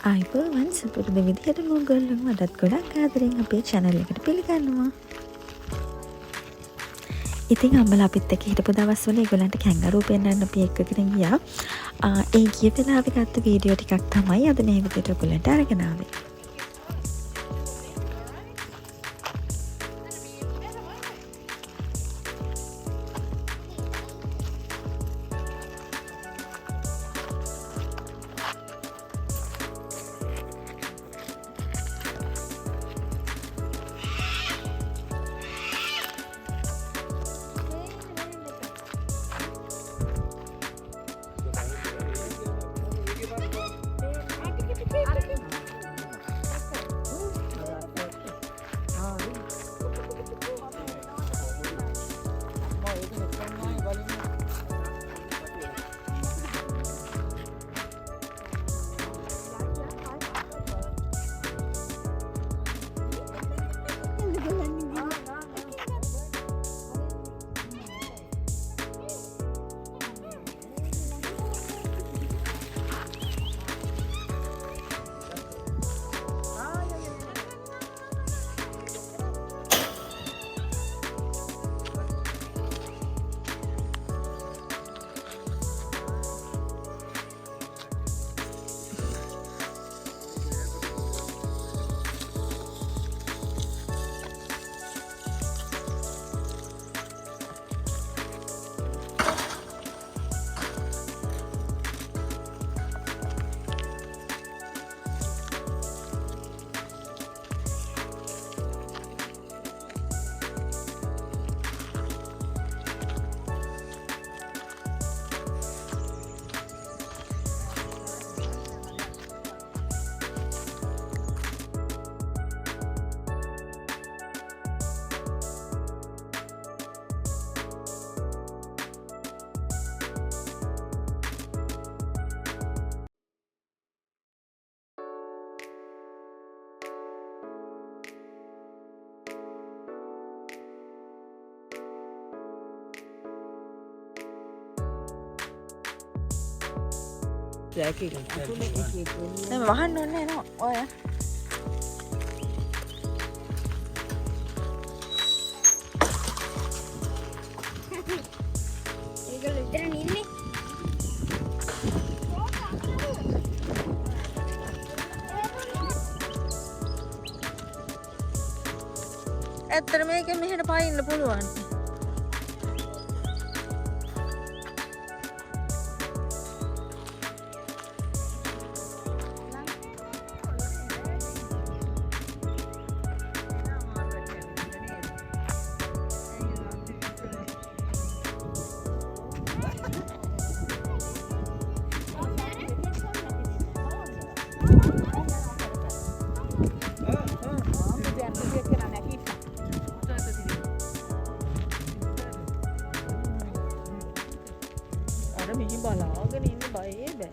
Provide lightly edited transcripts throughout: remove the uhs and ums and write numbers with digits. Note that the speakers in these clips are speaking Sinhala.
ආයිබෝවන් සුපුරුදු විදිහට මොගොල්ලෝ මටත් ගොඩක් ආදරෙන් අපේ channel එකට පිළිගන්නවා. ඉතින් අම්මලා අපිත් එක්ක හිටපු දවස්වල ඒගොල්ලන්ට කැංගරූ පෙන්නන්න අපි එක්කගෙන ගියා. ඒ ගිය වෙලාවේ ගත්ත වීඩියෝ ටිකක් තමයි අද මේ විදිහට ඔයගොල්ලන්ට අරගෙන ආවේ. දැන් වහන්න ඕනේ නෝ ඔය ඒගොල්ලෝ ඉතින් ඉන්නේ ඇත්තට මේකෙන් මෙහෙට පායින්න පුළුවන්. අර මෙහි බලාගෙන ඉන්න බයේ බෑ.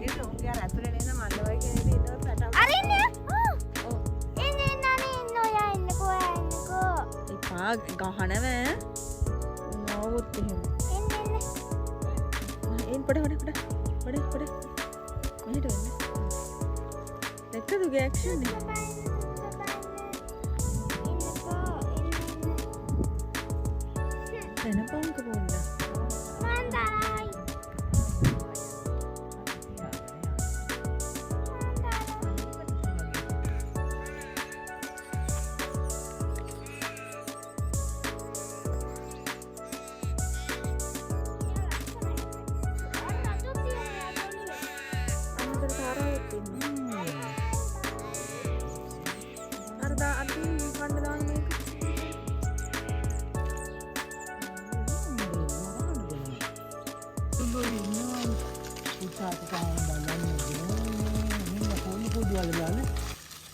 ඒක උන්ගේ අර ඇතුලේ නේද මල්ල වගේ නේද ඉන්නව පැටව. අර ඉන්නේ ඔව් එන්නේ නනේ ඉන්න ඔයා ඉන්නකෝ එපා ගහනව නවුත් එහෙම. එන්න පොඩ මෙහෙට වෙන්න. දැක්කද උගේ ඇක්ෂන් එක? එනපන්ක පොඩ්ඩක්.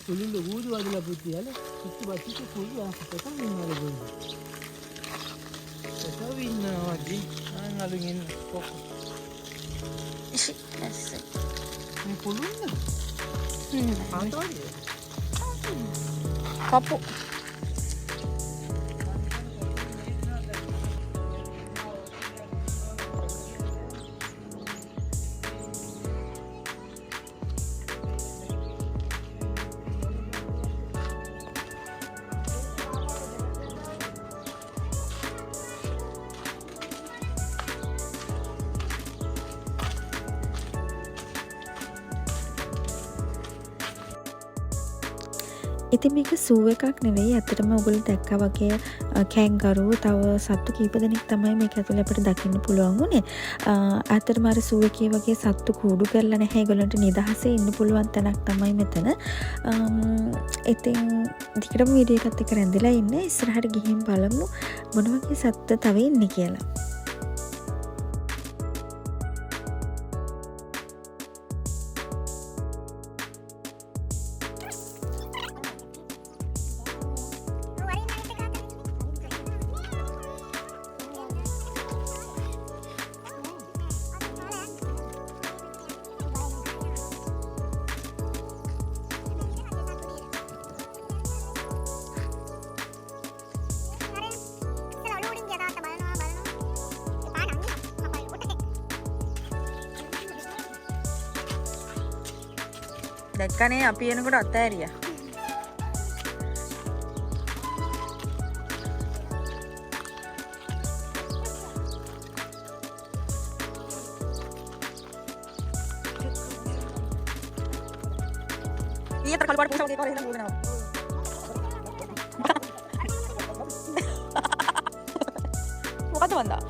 Kulindo gudu adalah putih ala, itu batu tu kudu yang kita kan ini ada gudu. Kita wina lagi, ngalungin pokok. Ini kulunda. Apa dia? Kapuk. ඉතින් මේක සූ එකක් නෙවෙයි. ඇත්තටම ඔයගොල්ලෝ දැක්කා වගේ කැන්ගරු තව සත්තු කීප දෙනෙක් තමයි මේක ඇතුලේ අපිට දකින්න පුළුවන් උනේ. ඇත්තටම අර සූ එකේ වගේ සත්තු කූඩු කරලා නැහැ. ඒගොල්ලන්ට නිදහසේ ඉන්න පුළුවන් තැනක් තමයි මෙතන. ඉතින් දිගටම වීඩියෝ එකත් එක්ක රැඳිලා ඉන්න. ඉස්සරහට ගිහින් බලමු මොන වගේ සත්තු තව ඉන්නේ කියලා. දැක්කනේ අපි එනකොට අතෑරියා. ඊට කල් පාට පුෂා වගේ කරේ නේද නෝ. මොකද වන්දා?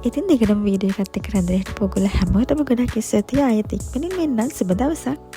ඉතින් දිගටම වීඩියෝ එකත් එක්ක රැඳෙන්න හිටපු ඔයගොල්ලෝ හැමෝටම ගොඩක් ස්තුතියි. ආයෙත් ඉක්මනින් මෙන්නම්. සුබ දවසක්.